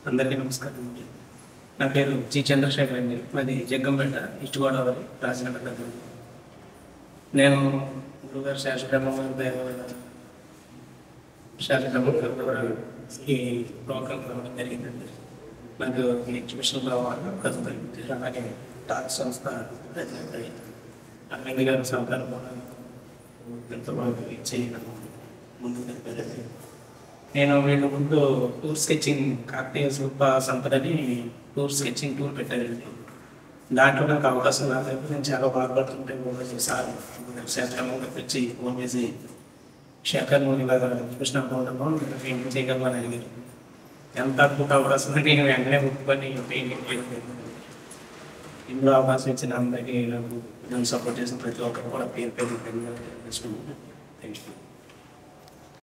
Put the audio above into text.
అందరికీ నమస్కారం అండి. నా పేరు జి చంద్రశేఖర్ అండి. మాది జగ్గంపేట, ఈస్ట్ గోదావరి, రాజనగర్ దగ్గర. నేను గురుగారు శాస్త్రబ్రహ్మ ద్వారా ఈ ప్రోగ్రాం రావడం జరిగిందండి. నాకు ఎగ్జిబిషన్ రావాలి అలాగే టాక్ సంస్థ అరవింద్ గారి సహకారం ఎంతో బాగా చేయడం ముందుకు నడిపేది. నేను వీళ్ళ ముందు టూర్ స్కెచింగ్ కాకతీయ శిల్ప సంపదని టూర్ స్కెచింగ్ టూర్ పెట్టానండి. దాంట్లో నాకు అవకాశం రాలేదు. నేను చాలా బాధపడుతుంటే ఫోన్ సార్ శాస్త్రంగా తెచ్చి ఫోన్ చేసి శేఖర్ ఇలాగా కృష్ణ పెయింటింగ్ చేయగలమని అడిగారు. ఎంత అద్భుత అవకాశం అంటే నేను వెంటనే ఒప్పుకొని పెయింటింగ్ చేయలేదు. ఇందులో అవకాశం ఇచ్చిన అందరికీ నన్ను సపోర్ట్ చేసిన ప్రతి ఒక్కరు కూడా పేరు థ్యాంక్ యూ.